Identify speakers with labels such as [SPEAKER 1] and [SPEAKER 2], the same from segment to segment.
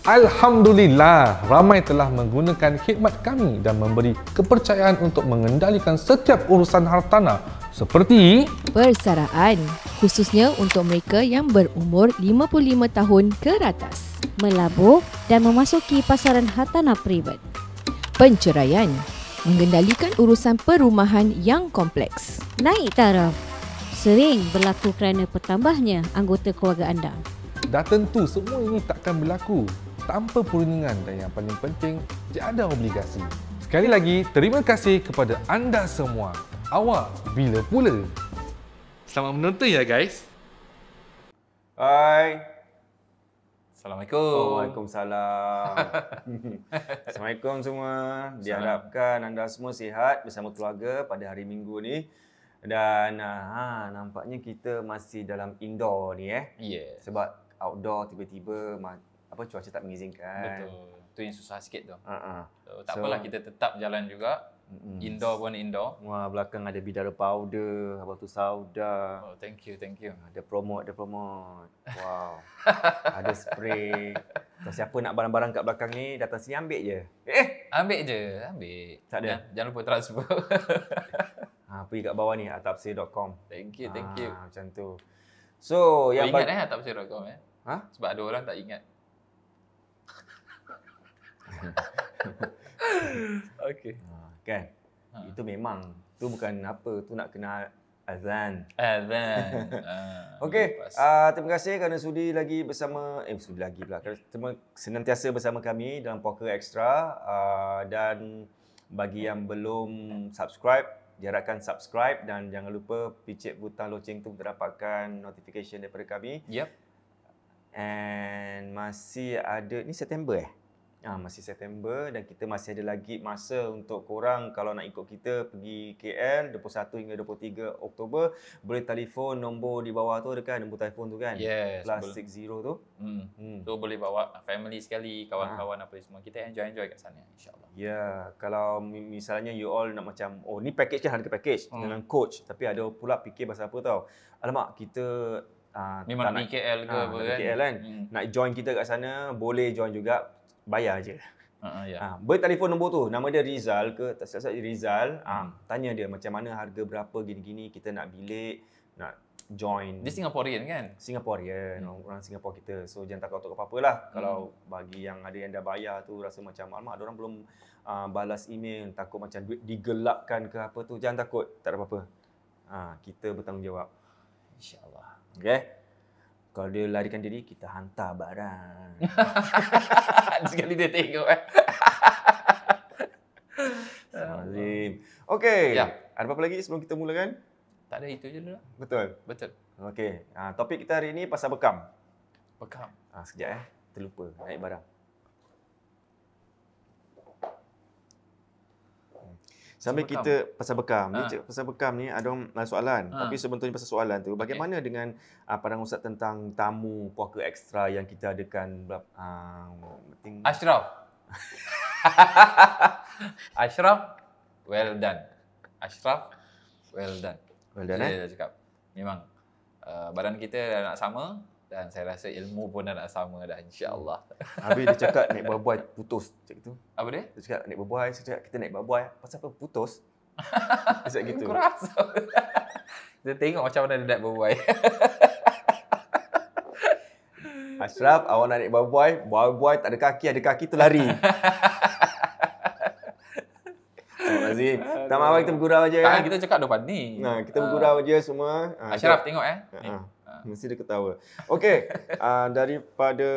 [SPEAKER 1] Alhamdulillah, ramai telah menggunakan khidmat kami dan memberi kepercayaan untuk mengendalikan setiap urusan hartanah seperti
[SPEAKER 2] Persaraan, khususnya untuk mereka yang berumur 55 tahun ke atas.
[SPEAKER 3] Melabur dan memasuki pasaran hartanah privat.
[SPEAKER 2] Penceraian, mengendalikan urusan perumahan yang kompleks.
[SPEAKER 3] Naik taraf sering berlaku kerana bertambahnya anggota keluarga anda.
[SPEAKER 1] dah tentu semua ini takkan berlaku tanpa perundingan dan yang paling penting, tiada obligasi. Sekali lagi, terima kasih kepada anda semua. Awak bila pula? Selamat menonton ya guys.
[SPEAKER 4] Hai.
[SPEAKER 5] Assalamualaikum.
[SPEAKER 4] Waalaikumsalam. Assalamualaikum semua. Diharapkan anda semua sihat bersama keluarga pada hari Minggu ni. Dan nampaknya kita masih dalam indoor ni
[SPEAKER 5] Yes.
[SPEAKER 4] Sebab outdoor tiba-tiba cuaca tak mengizinkan.
[SPEAKER 5] Betul. Tu yang susah sikit tu. So, tak
[SPEAKER 4] So,
[SPEAKER 5] apalah, kita tetap jalan juga. Indoor pun indoor.
[SPEAKER 4] Wah, belakang ada bidara powder, apa tu sauda.
[SPEAKER 5] Oh, thank you.
[SPEAKER 4] Ada promote. Wow. Ada spray. Kalau siapa nak barang-barang kat belakang ni, datang sini ambil je.
[SPEAKER 5] Ambil je.
[SPEAKER 4] Tak ada?
[SPEAKER 5] Jangan lupa transfer.
[SPEAKER 4] Pergi kat bawah ni, atapsir.com.
[SPEAKER 5] Thank you.
[SPEAKER 4] Macam tu. So, yang
[SPEAKER 5] Ingat tak pasal.com Sebab ada orang tak ingat. Okey.
[SPEAKER 4] Kan? Itu memang. Tu bukan apa. Tu nak kena azan. Okey. Terima kasih kerana sudi lagi bersama. Sudi lagi pula. Senantiasa bersama kami dalam Poker Extra. Dan bagi yang belum subscribe, diharapkan subscribe dan jangan lupa picit butang loceng tu untuk dapatkan notification daripada kami.
[SPEAKER 5] Yep.
[SPEAKER 4] And masih ada, ni September masih September dan kita masih ada lagi masa untuk korang kalau nak ikut kita pergi KL 21 hingga 23 Oktober. Boleh telefon nombor di bawah tu, ada kan nombor telefon tu kan?
[SPEAKER 5] Yes.
[SPEAKER 4] +60 tu.
[SPEAKER 5] So boleh bawa family sekali, kawan-kawan apa semua. Kita enjoy kat sana insya-Allah.
[SPEAKER 4] Ya, kalau misalnya you all nak macam, ni package kan, harga package dengan coach, tapi ada pula fikir pasal apa tau. Alamak, kita
[SPEAKER 5] memang nak pergi KL ke apa kan?
[SPEAKER 4] KL kan. Nak join kita kat sana, boleh join juga, bayar je. Bertelefon nombor tu, nama dia Rizal ke, tak silap Rizal. Tanya dia macam mana harga berapa gini-gini, kita nak bilik, nak join.
[SPEAKER 5] Dia Singaporean kan?
[SPEAKER 4] Singaporean, orang Singapura kita. So jangan takut untuk apa-apa lah. Kalau bagi yang ada yang dah bayar tu rasa macam alamak, ada orang belum balas email, takut macam duit digelapkan ke apa tu, jangan takut, tak ada apa-apa. Kita bertanggungjawab.
[SPEAKER 5] InsyaAllah.
[SPEAKER 4] Okay? Kalau dia larikan diri, kita hantar barang.
[SPEAKER 5] Sekali dia tengok
[SPEAKER 4] Azim. Okey.
[SPEAKER 5] Ya.
[SPEAKER 4] Ada apa-apa lagi sebelum kita mulakan?
[SPEAKER 5] Tak ada, itu je dulu.
[SPEAKER 4] Betul. Okey. Topik kita hari ini pasal bekam.
[SPEAKER 5] Bekam.
[SPEAKER 4] Sekejap terlupa naik barang. Sambil kita pasal bekam, pasal bekam ni ada soalan. Tapi sebetulnya pasal soalan tu, bagaimana dengan pandangan Ustaz tentang tamu Poker Extra yang kita adakan
[SPEAKER 5] Ashraf. Ashraf, well done. Ashraf, well done.
[SPEAKER 4] Well done.
[SPEAKER 5] Dia dah cakap. Memang badan kita dah nak sama dan saya rasa ilmu pun dah nak sama dah, insya-Allah.
[SPEAKER 4] Habis dia cakap naik berbuai putus macam tu.
[SPEAKER 5] Apa dia?
[SPEAKER 4] Dia cakap naik berbuai, saya cakap kita naik berbuai. Pasal apa putus? Dia cakap gitu.
[SPEAKER 5] Kau rasa. Dia tengok macam mana dia nak berbuai.
[SPEAKER 4] Ashraf, awak nak naik berbuai tak ada kaki tu lari. Azim. Tak maaf, kita bergurau aja.
[SPEAKER 5] Tak, kita cakap depan ni.
[SPEAKER 4] Kita bergurau aja semua.
[SPEAKER 5] Ashraf tengok
[SPEAKER 4] Mesti dia ketawa. Okey, daripada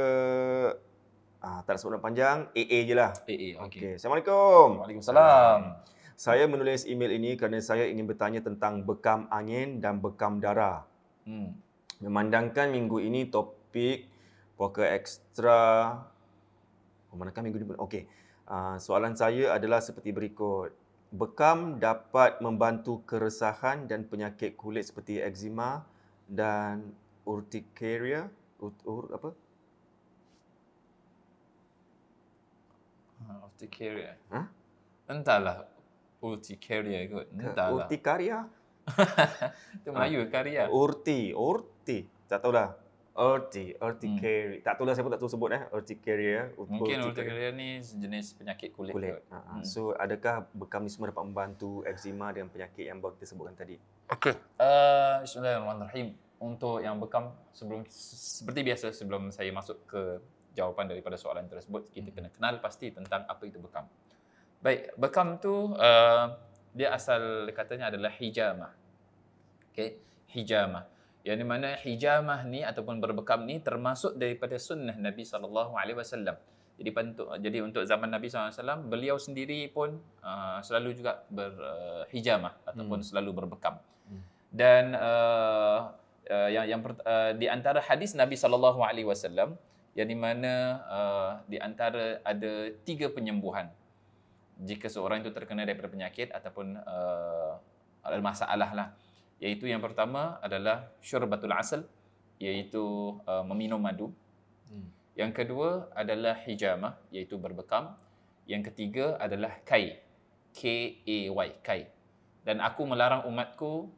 [SPEAKER 4] tak nak sebut nama panjang, AA je lah.
[SPEAKER 5] AA, okey.
[SPEAKER 4] Assalamualaikum.
[SPEAKER 5] Waalaikumsalam.
[SPEAKER 4] Saya menulis email ini kerana saya ingin bertanya tentang bekam angin dan bekam darah. Memandangkan minggu ini topik Poker Extra. Memandangkan minggu ini. Okey. Soalan saya adalah seperti berikut. Bekam dapat membantu keresahan dan penyakit kulit seperti eczema dan urtikaria.
[SPEAKER 5] Urtikaria. Entahlah. Urtikaria kot. Entahlah.
[SPEAKER 4] Urtikaria?
[SPEAKER 5] Itu Melayu karya.
[SPEAKER 4] Urti. Tak tahulah. urticaria. Tak tahu lah, saya pun tak tahu sebut urticaria.
[SPEAKER 5] Mungkin urticaria ni sejenis penyakit kulit.
[SPEAKER 4] So adakah bekam ni semua dapat membantu eczema dan penyakit yang baru kita sebutkan tadi?
[SPEAKER 5] Okey. Bismillahirrahmanirrahim. Untuk yang bekam, seperti biasa sebelum saya masuk ke jawapan daripada soalan tersebut, kita kena kenal pasti tentang apa itu bekam. Baik, bekam tu dia asal katanya adalah hijamah. Okey, hijamah. Yang di mana hijamah ni ataupun berbekam ni termasuk daripada sunnah Nabi SAW. Jadi untuk zaman Nabi SAW, beliau sendiri pun selalu juga berhijamah ataupun selalu berbekam. Dan di antara hadis Nabi SAW yang di mana di antara ada 3 penyembuhan jika seorang itu terkena daripada penyakit ataupun ada masalah lah. Iaitu yang pertama adalah syurbatul asal, iaitu meminum madu. Yang kedua adalah hijamah, iaitu berbekam. Yang ketiga adalah kai, K-A-Y, kai. Dan aku melarang umatku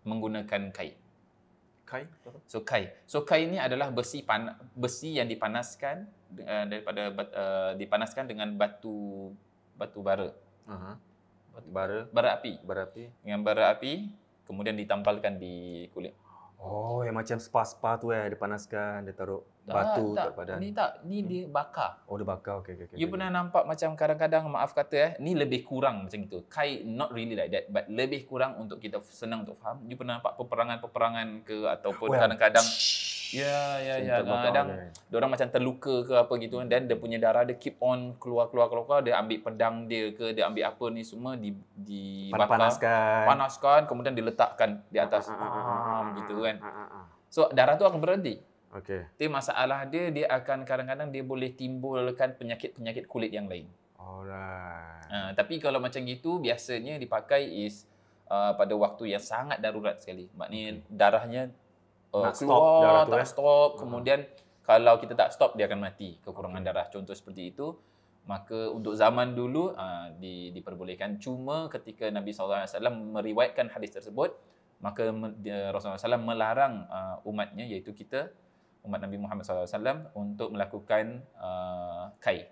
[SPEAKER 5] menggunakan kai.
[SPEAKER 4] Kai?
[SPEAKER 5] So kai ni adalah besi yang dipanaskan dipanaskan dengan batu bara. Bara api. Dengan bara api, kemudian ditampalkan di kulit.
[SPEAKER 4] Oh, yang macam spa tu dipanaskan, dia taruh batu kat badan.
[SPEAKER 5] Ni dia bakar.
[SPEAKER 4] Oh, dia bakar. Okey.
[SPEAKER 5] You pernah nampak macam kadang-kadang, maaf kata ni lebih kurang macam itu. Kai not really like that, but lebih kurang untuk kita senang untuk faham. You pernah nampak peperangan ke ataupun kadang-kadang kadang diorang macam terluka ke apa gitu, dan dia punya darah dia keep on keluar, dia ambil pedang dia ke, dia ambil apa ni semua panaskan, kemudian diletakkan di atas gitu kan. So darah tu akan berhenti.
[SPEAKER 4] Okey.
[SPEAKER 5] Tapi masalah dia akan kadang-kadang dia boleh timbulkan penyakit kulit yang lain.
[SPEAKER 4] Alright.
[SPEAKER 5] Tapi kalau macam gitu biasanya dipakai pada waktu yang sangat darurat sekali. Maknanya darahnya keluar, tak stop. Kemudian kalau kita tak stop, dia akan mati, kekurangan darah. Contoh seperti itu. Maka untuk zaman dulu diperbolehkan. Cuma ketika Nabi SAW meriwayatkan hadis tersebut, maka Rasulullah SAW melarang umatnya, iaitu kita, umat Nabi Muhammad SAW, untuk melakukan kai.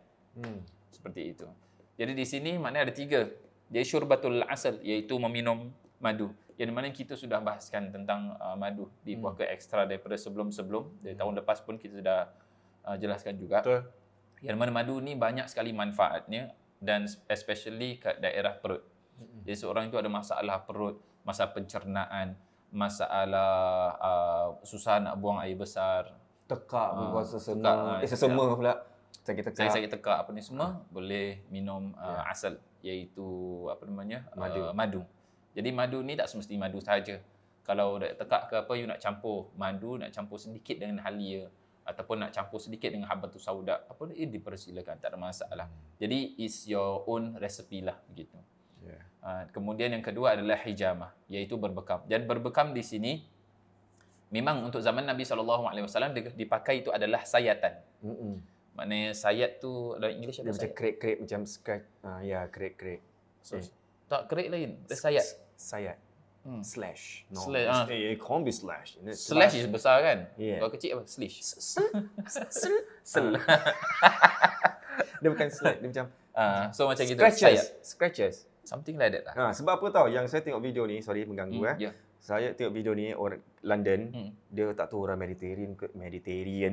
[SPEAKER 5] Seperti itu. Jadi di sini maknanya ada 3. Jadi syurbatul asal, iaitu meminum madu. Yang mana kita sudah bahaskan tentang madu di puaka ekstra daripada sebelum-sebelum. Dari tahun lepas pun kita sudah jelaskan juga.
[SPEAKER 4] Betul.
[SPEAKER 5] Yang mana madu ni banyak sekali manfaatnya, dan especially kat daerah perut. Jadi seorang itu ada masalah perut, masalah pencernaan, masalah susah nak buang air besar,
[SPEAKER 4] Tekak, berkuasa sesama pula. Sakit
[SPEAKER 5] tekak apa ni semua, boleh minum asal, iaitu madu. Jadi madu ni tak semesti madu saja. Kalau tekak ke apa, you nak campur madu, nak campur sedikit dengan halia ataupun nak campur sedikit dengan habatus sauda, dipersilakan, tak ada masalah. Jadi is your own recipe lah begitu. Kemudian yang kedua adalah hijamah, iaitu berbekam. Dan berbekam di sini memang untuk zaman Nabi SAW dipakai itu adalah sayatan. Maknanya sayat tu dalam English apa?
[SPEAKER 4] Macam krek-krek, macam scratch. Krek-krek.
[SPEAKER 5] Tak, krek lain. Dia sayat.
[SPEAKER 4] Sayat. Slash. No.
[SPEAKER 5] Slash.
[SPEAKER 4] It can't be slash.
[SPEAKER 5] Slash is besar kan?
[SPEAKER 4] Yeah.
[SPEAKER 5] Kalau kecil apa? Slash.
[SPEAKER 4] Dia bukan slash, dia macam
[SPEAKER 5] so macam gitu.
[SPEAKER 4] Scratches.
[SPEAKER 5] Something like that lah.
[SPEAKER 4] Sebab apa tahu, yang saya tengok video ni, sorry mengganggu
[SPEAKER 5] Yeah.
[SPEAKER 4] Saya tengok video ni orang London, dia tak tahu orang Mediterranean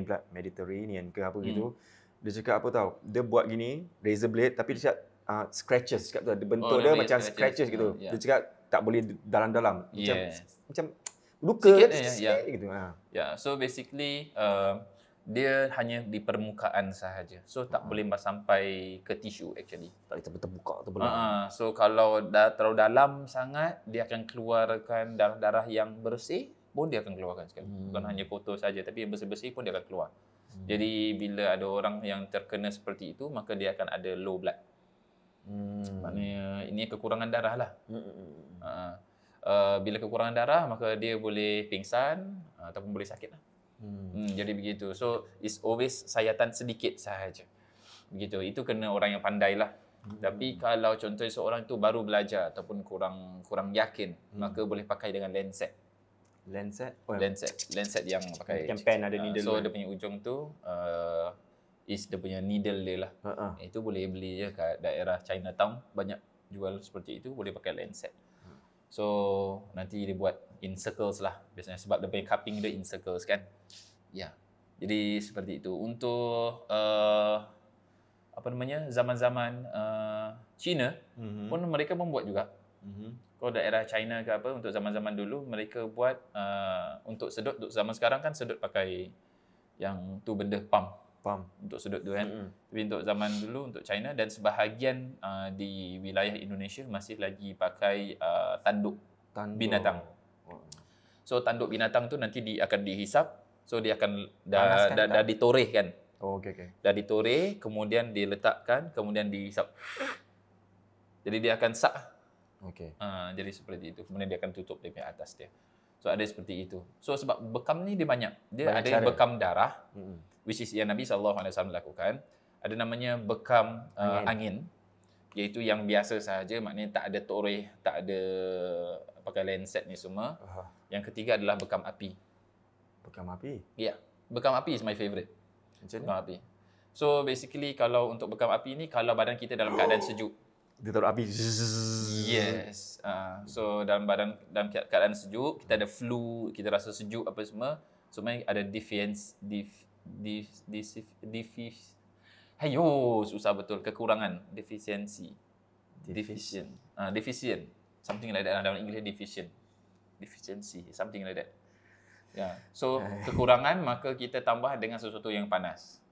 [SPEAKER 4] ke apa gitu. Dia cakap apa tahu, dia buat gini, razor blade, tapi dia cakap scratches, cakap tu, dia bentuk dia macam scratches gitu. Dia cakap tak boleh dalam-dalam. Macam luka sikit gitu.
[SPEAKER 5] So basically dia hanya di permukaan sahaja. So tak boleh sampai ke tisu actually.
[SPEAKER 4] Tak boleh terbuka tu belum.
[SPEAKER 5] So kalau dah terlalu dalam sangat, dia akan keluarkan darah-darah yang bersih pun dia akan keluarkan sekali. Bukan hanya kotor saja, tapi yang bersih-bersih pun dia akan keluar. Jadi bila ada orang yang terkena seperti itu, maka dia akan ada low blood. Maknanya ini kekurangan darah lah. Bila kekurangan darah, maka dia boleh pingsan ataupun boleh sakit lah. Jadi begitu. So it's always sayatan sedikit sahaja. Begitu. Itu kena orang yang pandai lah. Tapi kalau contohnya seorang itu baru belajar ataupun kurang yakin, maka boleh pakai dengan lancet.
[SPEAKER 4] Lancet?
[SPEAKER 5] Lancet yang pakai
[SPEAKER 4] Macam pen ada needle.
[SPEAKER 5] So dia punya ujung tu is dia punya needle dia lah. Itu boleh beli je kat daerah Chinatown, banyak jual seperti itu, boleh pakai lancet. So nanti dia buat in circles lah biasanya, sebab dia punya cupping dia in circles kan. Ya. Jadi seperti itu. Untuk apa namanya, zaman-zaman China pun mereka membuat juga. Kalau daerah China ke apa, untuk zaman-zaman dulu mereka buat untuk sedut. Untuk zaman sekarang kan sedut pakai yang tu benda pump untuk sedut tu kan. Tapi untuk zaman dulu, untuk China dan sebahagian di wilayah Indonesia masih lagi pakai tanduk binatang. So tanduk binatang tu nanti akan dihisap. So dia akan dah ditoreh kan.
[SPEAKER 4] Okey.
[SPEAKER 5] Dah ditoreh, kemudian diletakkan, kemudian dihisap. Jadi dia akan sak.
[SPEAKER 4] Okey.
[SPEAKER 5] Jadi seperti itu. Kemudian dia akan tutup dia punya atas dia. So ada seperti itu. So sebab bekam ni dia banyak. Dia
[SPEAKER 4] Banyak
[SPEAKER 5] ada
[SPEAKER 4] cara.
[SPEAKER 5] bekam darah, which is yang Nabi SAW lakukan. Ada namanya bekam angin, iaitu yang biasa sahaja, maknanya tak ada toreh, tak ada pakai lancet ni semua. Yang ketiga adalah bekam api.
[SPEAKER 4] Bekam api?
[SPEAKER 5] Ya, bekam api is my favourite.
[SPEAKER 4] Macam
[SPEAKER 5] Bekam api. So basically kalau untuk bekam api ni, kalau badan kita dalam keadaan sejuk,
[SPEAKER 4] Dia taruh api.
[SPEAKER 5] yes. So dalam keadaan sejuk, kita ada flu, kita rasa sejuk apa semua, sebenarnya ada susah betul, kekurangan, deficient, something like that dalam English, deficiency, something like that. Ya, so kekurangan, maka kita tambah dengan sesuatu yang panas.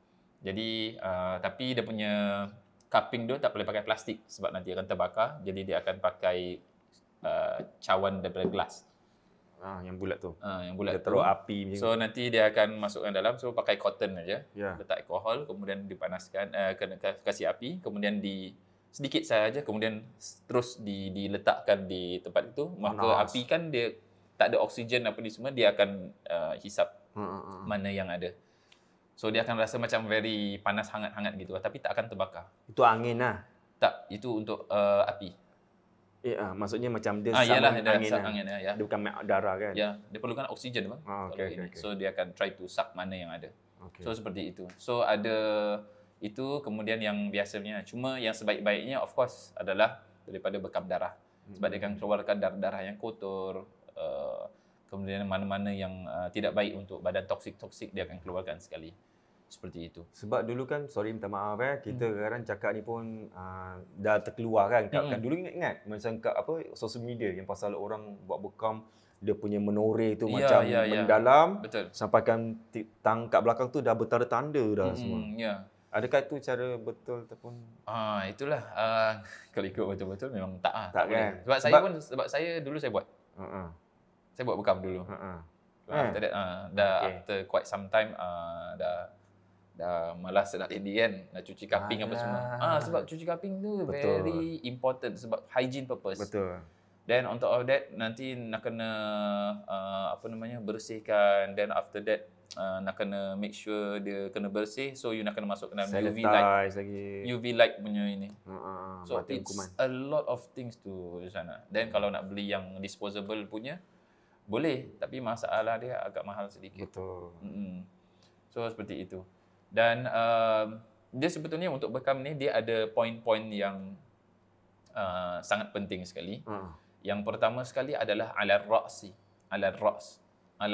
[SPEAKER 5] Jadi tapi dia punya cupping tu tak boleh pakai plastik sebab nanti akan terbakar. Jadi dia akan pakai cawan daripada gelas.
[SPEAKER 4] Yang bulat tu.
[SPEAKER 5] Yang bulat
[SPEAKER 4] dia taruh api macam
[SPEAKER 5] so nanti dia akan masukkan dalam, so pakai cotton aja. Letak alkohol, kemudian dipanaskan, kena kasih api, kemudian sedikit saja, kemudian terus diletakkan di tempat itu. Maka api kan dia tak ada oksigen apa ni semua, dia akan hisap mana yang ada. So dia akan rasa macam very panas, hangat-hangat gitu, tapi tak akan terbakar.
[SPEAKER 4] Itu angin lah?
[SPEAKER 5] Tak, itu untuk api.
[SPEAKER 4] Maksudnya macam dia
[SPEAKER 5] angin.
[SPEAKER 4] Dia bukan darah kan?
[SPEAKER 5] Ya, dia perlukan oksigen bang.
[SPEAKER 4] Okay.
[SPEAKER 5] So dia akan try to suck mana yang ada.
[SPEAKER 4] Okay.
[SPEAKER 5] So seperti itu. So ada itu, kemudian yang biasanya, cuma yang sebaik-baiknya of course adalah daripada bekam darah. Sebab dia akan keluarkan darah-darah yang kotor. Kemudian mana-mana yang tidak baik untuk badan, toksik dia akan keluarkan sekali. Seperti itu.
[SPEAKER 4] Sebab dulu kan, sorry minta maaf kita kadang cakap ni pun dah terkeluar kan. Kan dulu ingat macam kat social media yang pasal orang buat bekam, dia punya menoreh tu macam mendalam.
[SPEAKER 5] Betul.
[SPEAKER 4] Sampaikan kat belakang tu dah bertanda-tanda dah semua. Adakah itu cara betul ataupun
[SPEAKER 5] itulah kalau ikut betul-betul memang tak
[SPEAKER 4] kan.
[SPEAKER 5] Boleh. Sebab saya dulu saya buat. Saya buat bekam dulu. After that, after quite some time dah malas nak ready kan, nak cuci kaping apa semua. Sebab cuci kaping tu very important sebab hygiene purpose.
[SPEAKER 4] Betul.
[SPEAKER 5] Then on top of that, nanti nak kena bersihkan. Then after that nak kena make sure dia kena bersih. So you nak kena masuk dalam UV light lagi. UV light punya ini. So it's a lot of things to sana. Then kalau nak beli yang disposable punya boleh, tapi masalah dia agak mahal sedikit.
[SPEAKER 4] Betul.
[SPEAKER 5] So seperti itu. Dan dia sebetulnya untuk bekam ni dia ada poin-poin yang sangat penting sekali. Yang pertama sekali adalah alal ra'si. Alal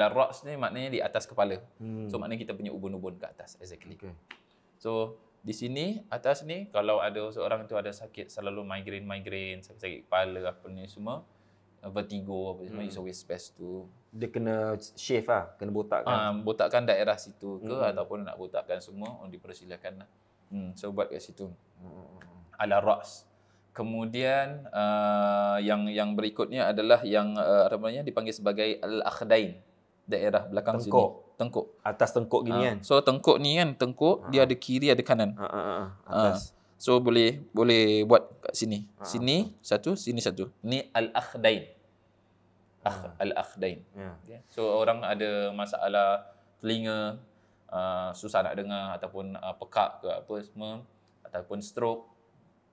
[SPEAKER 5] ra's ni maknanya di atas kepala. So maknanya kita punya ubun-ubun ke atas, exactly. So di sini atas ni, kalau ada seorang tu ada sakit selalu migraine, sakit kepala apa ni semua, vertigo apa semua, is always best to
[SPEAKER 4] dia kena shave kena botakkan.
[SPEAKER 5] Botakkan daerah situ ke ataupun nak botakkan semua, dipersilakan lah. So buat kat situ. Ala ra's. Kemudian yang berikutnya adalah yang dipanggil sebagai al-akhdain, daerah belakang tengkuk. Atas tengkuk gini kan. So tengkuk ni kan, dia ada kiri ada kanan. Atas. So boleh buat kat sini. Sini satu, sini satu. Ni al-akhdain. Al-akhdain. So orang ada masalah telinga, susah nak dengar ataupun pekak ke apa semua, ataupun stroke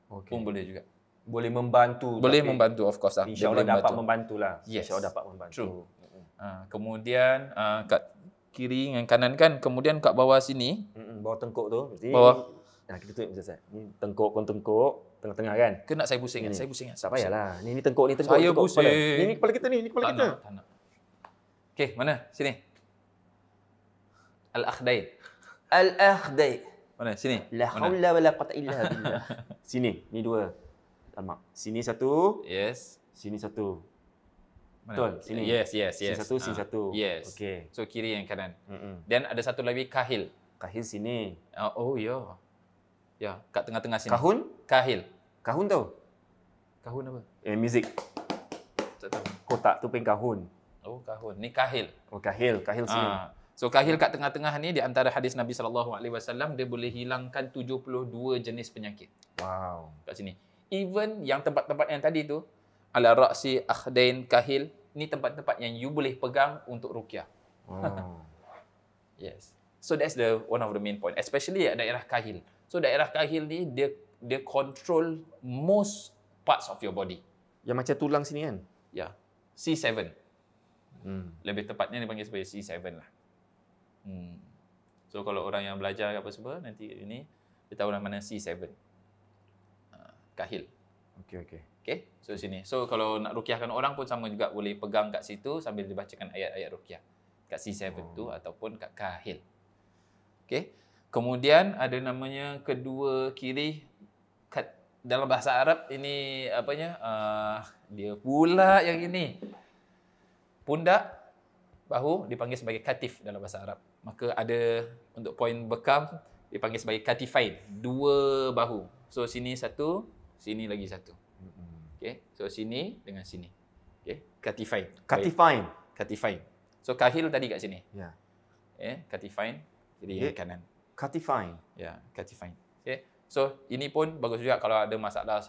[SPEAKER 5] pun boleh juga.
[SPEAKER 4] Boleh membantu.
[SPEAKER 5] Boleh membantu, of course lah.
[SPEAKER 4] InsyaAllah dapat membantu lah.
[SPEAKER 5] Yes.
[SPEAKER 4] InsyaAllah dapat membantu.
[SPEAKER 5] True. Kemudian kat kiri dengan kanan kan. Kemudian kat bawah sini.
[SPEAKER 4] Bawah tengkuk tu. Jadi,
[SPEAKER 5] Bawah.
[SPEAKER 4] kita tunjuk Ustaz. Ni tengkuk, tengah-tengah kan?
[SPEAKER 5] Kena saya pusing kan?
[SPEAKER 4] Ni.
[SPEAKER 5] Saya pusing kan?
[SPEAKER 4] Tak payahlah. Ni tengkuk, ni tengkuk.
[SPEAKER 5] Saya
[SPEAKER 4] tengkuk
[SPEAKER 5] pusing.
[SPEAKER 4] kepala. Ni kepala kita ni, ni kepala kita.
[SPEAKER 5] Tak nak. Okey, mana? Sini. Al-akhdain. Al-akhdain. Mana? Sini.
[SPEAKER 4] La haula wala quwwata illa billah. Sini, ni dua. Alamak. Sini satu,
[SPEAKER 5] Yes.
[SPEAKER 4] sini satu.
[SPEAKER 5] Mana?
[SPEAKER 4] Betul, sini.
[SPEAKER 5] Yes.
[SPEAKER 4] Sini satu, sini satu.
[SPEAKER 5] Yes.
[SPEAKER 4] Okey.
[SPEAKER 5] So, kiri yang kanan.
[SPEAKER 4] Mm-mm.
[SPEAKER 5] Dan ada satu lagi kahil.
[SPEAKER 4] Kahil sini.
[SPEAKER 5] Oh, ya. Ya, kat tengah-tengah sini.
[SPEAKER 4] Kahun?
[SPEAKER 5] Kahil.
[SPEAKER 4] Kahun tahu?
[SPEAKER 5] Kahun apa?
[SPEAKER 4] Muzik.
[SPEAKER 5] Tak tahu.
[SPEAKER 4] Kotak tu pun kahun.
[SPEAKER 5] Oh, kahun. Ni kahil.
[SPEAKER 4] Oh, kahil. Kahil sini.
[SPEAKER 5] So kahil kat tengah-tengah ni di antara hadis Nabi SAW, dia boleh hilangkan 72 jenis penyakit.
[SPEAKER 4] Wow.
[SPEAKER 5] Kat sini. Even yang tempat-tempat yang tadi tu, ala ra'si, akhdain, kahil, ni tempat-tempat yang you boleh pegang untuk ruqyah.
[SPEAKER 4] Oh.
[SPEAKER 5] Yes. So that's the one of the main point, especially daerah kahil. So daerah kahil ni dia control most parts of your body.
[SPEAKER 4] Yang macam tulang sini kan?
[SPEAKER 5] Ya. C7. Lebih tepatnya dipanggil sebagai C7 lah. So kalau orang yang belajar apa semua nanti ini dia tahu mana C7. Kahil.
[SPEAKER 4] Okey.
[SPEAKER 5] Okay, so sini. So kalau nak ruqyahkan orang pun sama juga, boleh pegang kat situ sambil dibacakan ayat-ayat ruqyah. Kat C7 tu ataupun kat kahil. Okay. Kemudian ada namanya kedua kiri kat dalam bahasa Arab ini apanya? Dia pula yang ini. Pundak, bahu dipanggil sebagai katif dalam bahasa Arab. Maka ada untuk poin bekam dipanggil sebagai katifain. Dua bahu. So sini satu, sini lagi satu. Okay. So sini dengan sini. Okay. Katifain.
[SPEAKER 4] Katifain.
[SPEAKER 5] Katifain. So kahil tadi kat sini.
[SPEAKER 4] Ya.
[SPEAKER 5] Katifain kiri kanan.
[SPEAKER 4] Katifain.
[SPEAKER 5] Ya, katifain. Okay. So ini pun bagus juga kalau ada masalah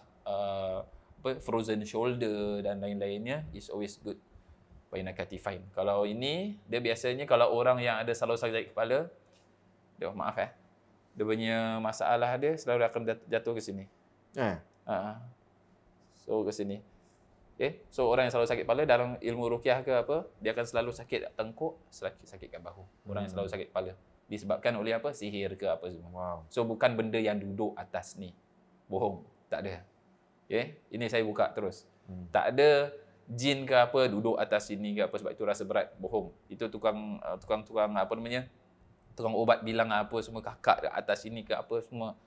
[SPEAKER 5] frozen shoulder dan lain-lainnya, is always good. Baina katifain. Kalau ini dia biasanya kalau orang yang ada selalu sakit kepala, dia maaf dia punya masalah dia selalu akan jatuh ke sini. So ke sini. Okay. So orang yang selalu sakit kepala dalam ilmu ruqyah ke apa, dia akan selalu sakit tengkuk, sakit kat bahu. Orang yang selalu sakit kepala disebabkan oleh apa? Sihir ke apa semua.
[SPEAKER 4] Wow.
[SPEAKER 5] So bukan benda yang duduk atas ni. Bohong, tak ada. Okay. Ini saya buka terus. Tak ada jin ke apa duduk atas sini ke apa sebab itu rasa berat. Bohong. Itu tukang apa namanya? Tukang obat bilang apa semua kakak atas sini ke apa semua.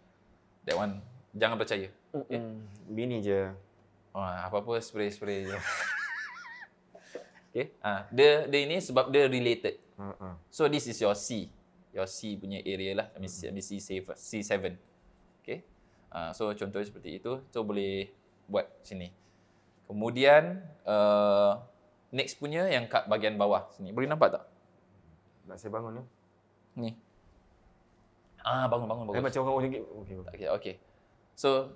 [SPEAKER 5] That one jangan percaya. Okay.
[SPEAKER 4] Bini je.
[SPEAKER 5] Apa-apa spray-spray je. Okay. Dia ini sebab dia related. So this is your C. Your C punya area lah. C7. Okay. So contohnya seperti itu. So boleh buat sini. Kemudian next punya yang kat bahagian bawah sini. Boleh nampak tak?
[SPEAKER 4] Nak saya bangun ni.
[SPEAKER 5] Ni. Bangun.
[SPEAKER 4] Macam orang sikit.
[SPEAKER 5] Okay. So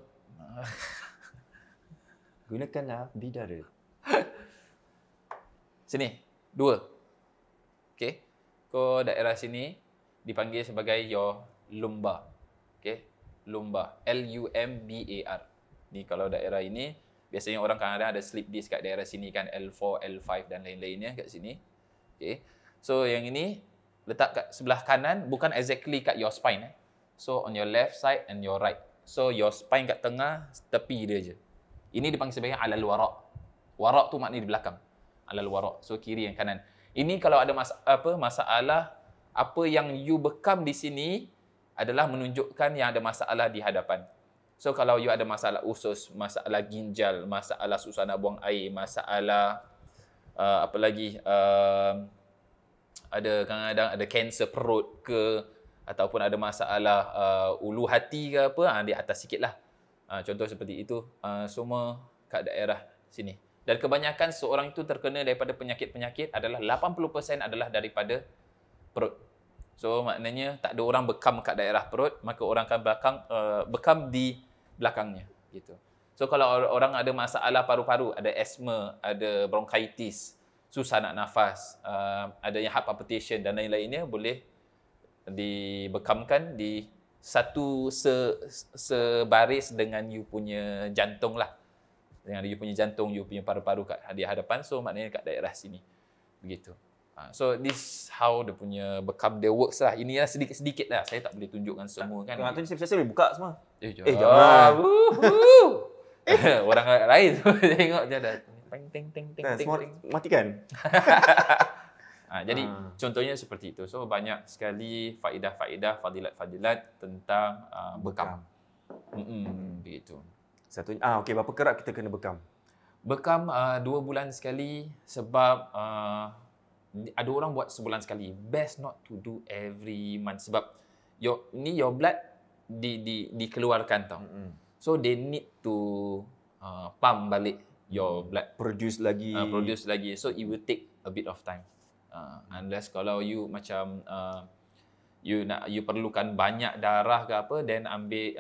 [SPEAKER 4] gunakanlah bidara.
[SPEAKER 5] sini. 2. Okay. Kau daerah sini dipanggil sebagai your lumbar. Okay. Lumbar. Lumbar. Ni kalau daerah ini biasanya orang kadang-kadang ada slip disc kat daerah sini kan, L4, L5 dan lain-lainnya kat sini. Okay. So yang ini letak kat sebelah kanan, bukan exactly kat your spine. So on your left side and your right. So your spine kat tengah, tepi dia je. Ini dipanggil sebagai alal wara'. Wara' tu maknanya di belakang. Alal wara'. So kiri yang kanan. Ini kalau ada masalah apa yang you bekam di sini adalah menunjukkan yang ada masalah di hadapan. So kalau you ada masalah usus, masalah ginjal, masalah susah nak buang air, masalah apa lagi, ada kadang-kadang ada kanser perut ke, ataupun ada masalah ulu hati ke apa, di atas sikit lah. Contoh seperti itu, semua kat daerah sini. Dan kebanyakan seorang itu terkena daripada penyakit-penyakit adalah 80% adalah daripada perut. So maknanya tak ada orang bekam kat daerah perut, maka orang akan bekam di belakangnya gitu. So kalau orang ada masalah paru-paru, ada asma, ada bronchitis, susah nak nafas, adanya heart palpitation dan lain-lainnya, boleh dibekamkan di satu sebaris dengan you punya jantung lah. Dengan you punya jantung, you punya paru-paru kat di hadapan. So maknanya kat daerah sini. Begitu. So this how dia punya bekam dia works lah. Ini lah sedikit-sedikit lah. Saya tak boleh tunjukkan semua kan.
[SPEAKER 4] Kalau tu saya boleh buka semua.
[SPEAKER 5] Jangan. Orang lain semua tengok je dah. Ting ting ting ting
[SPEAKER 4] Semua
[SPEAKER 5] ting.
[SPEAKER 4] matikan.
[SPEAKER 5] Jadi contohnya seperti itu. So banyak sekali faedah-faedah, fadilat-fadilat tentang bekam. Begitu.
[SPEAKER 4] Satu okey, berapa kerap kita kena bekam?
[SPEAKER 5] Bekam 2 bulan sekali sebab ada orang buat sebulan sekali. Best not to do every month sebab your blood dikeluarkan tau. So they need to pump balik your blood,
[SPEAKER 4] Produce lagi.
[SPEAKER 5] So it will take a bit of time. Unless kalau you macam you perlukan banyak darah ke apa, then ambil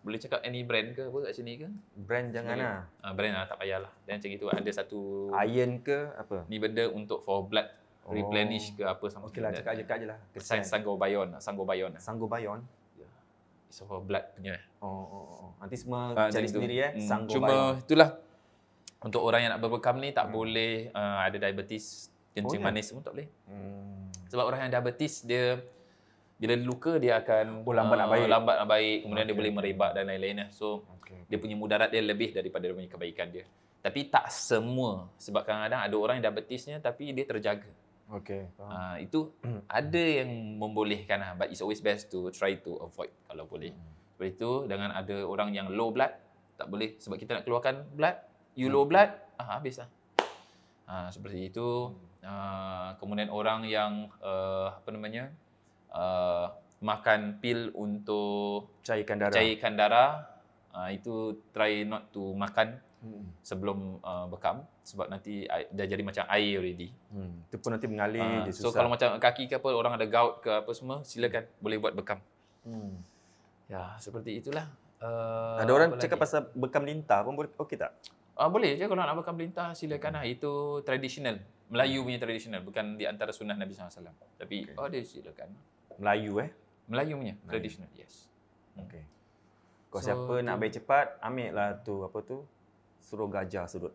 [SPEAKER 5] boleh cakap any brand ke apa kat sini ke?
[SPEAKER 4] Brand janganlah.
[SPEAKER 5] Brand tak payahlah. Dan macam itu ada satu
[SPEAKER 4] Iron ke apa?
[SPEAKER 5] ni benda untuk for blood replenish ke apa sama.
[SPEAKER 4] Okeylah, cakap je lah.
[SPEAKER 5] Sangobion.
[SPEAKER 4] Sangobion.
[SPEAKER 5] So for blood punya.
[SPEAKER 4] Nanti semua cari
[SPEAKER 5] jadi
[SPEAKER 4] sendiri Sangobion.
[SPEAKER 5] Cuma itulah untuk orang yang nak berbekam ni tak boleh ada diabetes, kencing manis semua tak boleh. Sebab orang yang diabetes dia bila luka dia akan
[SPEAKER 4] lambat nak baik.
[SPEAKER 5] Kemudian dia boleh merebak dan lain-lainnya. So dia punya mudarat dia lebih daripada dia punya kebaikan dia. Tapi tak semua, sebab kadang-kadang ada orang yang diabetesnya tapi dia terjaga. Itu ada yang membolehkan lah, but it's always best to try to avoid kalau boleh. Seperti itu, dengan ada orang yang low blood tak boleh sebab kita nak keluarkan blood, you low blood, habislah. Seperti itu. Kemudian orang yang makan pil untuk cairkan darah, itu try not to makan sebelum bekam sebab nanti dah jadi macam air already.
[SPEAKER 4] Itu pun nanti mengalir, dia susah.
[SPEAKER 5] So kalau macam kaki ke apa, orang ada gout ke apa semua, silakan boleh buat bekam. Ya, seperti itulah.
[SPEAKER 4] Ada orang cakap pasal bekam lintah pun boleh, okey tak?
[SPEAKER 5] Boleh je kalau nak bekam lintah, silakan lah. Itu tradisional. Melayu punya tradisional, bukan di antara sunnah Nabi SAW. Tapi dia silakan.
[SPEAKER 4] Melayu
[SPEAKER 5] Melayu punya tradisional, yes.
[SPEAKER 4] Okey. Kalau siapa nak baik cepat, ambil lah tu apa tu? Suruh gajah sedut.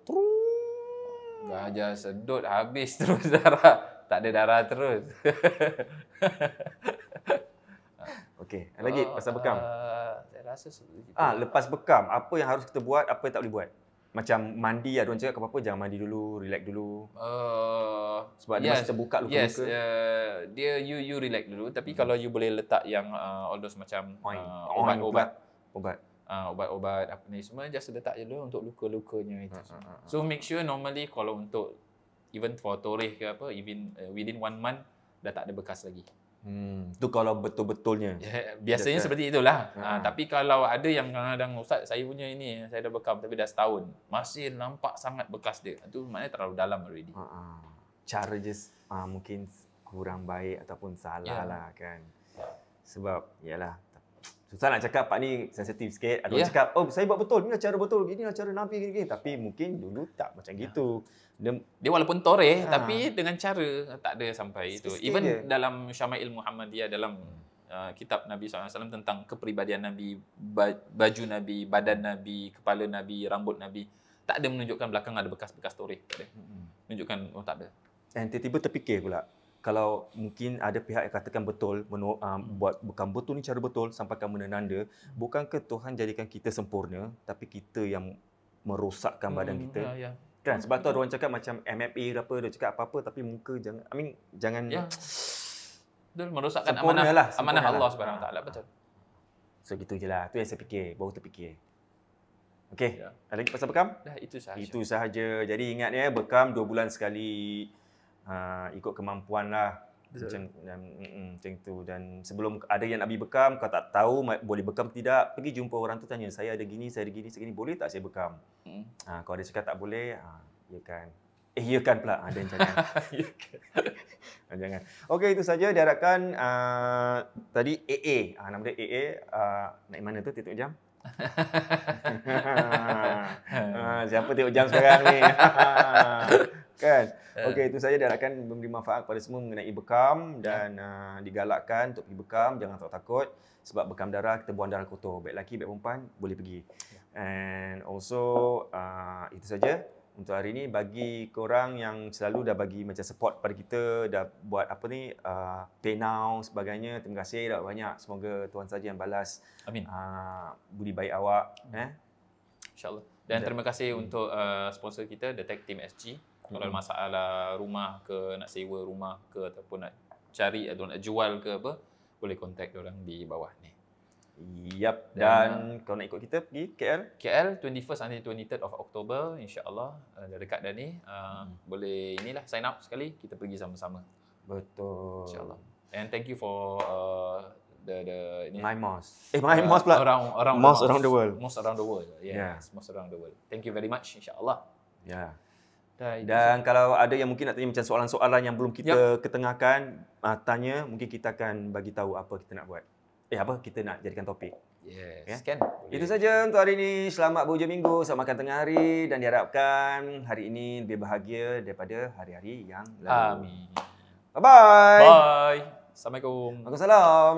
[SPEAKER 5] Gajah sedut habis terus darah. Tak ada darah terus.
[SPEAKER 4] Okey, lagi pasal bekam.
[SPEAKER 5] Saya rasa seperti itu.
[SPEAKER 4] Lepas bekam, apa yang harus kita buat, apa yang tak boleh buat? Macam mandi, ada orang cakap apa-apa, jangan mandi dulu, relax dulu. Sebab dia masih terbuka luka-luka.
[SPEAKER 5] Dia you relax dulu. Tapi kalau you boleh letak yang all those macam obat-obat apa ni semua, just letak je dulu untuk luka-lukanya itu. So make sure normally kalau untuk even for toreh ke apa, even within 1 month dah tak ada bekas lagi.
[SPEAKER 4] Tu kalau betul-betulnya.
[SPEAKER 5] Biasanya seperti itulah. Tapi kalau ada yang kadang-kadang, Ustaz saya punya ini, saya dah bekam tapi dah setahun, masih nampak sangat bekas dia. Itu maknanya terlalu dalam already.
[SPEAKER 4] Cara je mungkin kurang baik ataupun salah lah kan. Sebab yalah, susah nak cakap, Pak ni sensitif sikit. Ada orang cakap, saya buat betul, inilah cara betul, inilah cara Nabi gini-gini. Tapi mungkin dulu tak macam gitu.
[SPEAKER 5] Dia walaupun toreh tapi dengan cara tak ada sampai itu. Even dalam Syama'il Muhammadiyah, dalam kitab Nabi SAW tentang kepribadian Nabi, baju Nabi, badan Nabi, kepala Nabi, rambut Nabi, tak ada menunjukkan belakang ada bekas-bekas toreh. Tak ada. Menunjukkan tak ada. Dan
[SPEAKER 4] tiba-tiba terfikir pula, kalau mungkin ada pihak yang katakan betul, buat bekam betul ni cara betul, sampaikan menanda, bukankah Tuhan jadikan kita sempurna, tapi kita yang merosakkan badan kita? Kan? Sebab tu ada orang cakap macam MMA ke apa, dia cakap apa-apa tapi muka jangan
[SPEAKER 5] Betul, merosakkan
[SPEAKER 4] amanah
[SPEAKER 5] Allah Subhanahu Wa Taala, betul.
[SPEAKER 4] So gitu je lah. Tu yang saya fikir, baru terfikir. Okey, ada lagi pasal bekam?
[SPEAKER 5] Dah itu sahaja.
[SPEAKER 4] Itu sahaja. Jadi ingat bekam 2 bulan sekali. Ikut kemampuan lah. Macam tu. Dan sebelum ada yang nak pergi bekam, kau tak tahu boleh bekam tidak, pergi jumpa orang tu, tanya, saya ada gini, boleh tak saya bekam? Kalau dia cakap tak boleh, ya kan. Ya kan pula, dan jangan. Jangan. Okey, itu saja diharapkan. Tadi AA, nama dia AA, naik mana tu tengok jam? Siapa tengok jam sekarang ni? Kan? Okey, itu saja diharapkan memberi manfaat kepada semua mengenai bekam dan digalakkan untuk pergi bekam, jangan takut sebab bekam darah, kita buang darah kotor. Baik lelaki, baik perempuan boleh pergi. And also itu saja. untuk hari ni, bagi korang yang selalu dah bagi macam support pada kita, dah buat apa ni, pay now sebagainya. Terima kasih dah banyak. Semoga Tuhan saja yang balas
[SPEAKER 5] Amin.
[SPEAKER 4] budi baik awak.
[SPEAKER 5] InsyaAllah. Dan terima kasih untuk sponsor kita, The Tech Team SG. Kalau ada masalah rumah ke, nak sewa rumah ke, ataupun nak cari atau nak jual ke apa, boleh contact diorang di bawah ni.
[SPEAKER 4] Yap, dan kalau nak ikut kita pergi KL
[SPEAKER 5] 21st until 23rd of October, insya-Allah dah dekat dah ni. Boleh inilah sign up sekali, kita pergi sama-sama.
[SPEAKER 4] Betul.
[SPEAKER 5] Insya-Allah. And thank you for the ini
[SPEAKER 4] MyMos. MyMos pula.
[SPEAKER 5] Most
[SPEAKER 4] around the world.
[SPEAKER 5] Most around the world. Yes, most around the world. Thank you very much, insya-Allah.
[SPEAKER 4] Ya. Dan kalau ada yang mungkin nak tanya macam soalan-soalan yang belum kita ketengahkan, tanya, mungkin kita akan bagi tahu apa kita nak buat. Kita nak jadikan topik.
[SPEAKER 5] Yes, kan?
[SPEAKER 4] Itu saja untuk hari ini. Selamat berhujung minggu, selamat makan tengah hari dan diharapkan hari ini lebih bahagia daripada hari-hari yang lalu.
[SPEAKER 5] Amin.
[SPEAKER 4] Bye-bye.
[SPEAKER 5] Bye. Assalamualaikum.
[SPEAKER 4] Waalaikumsalam.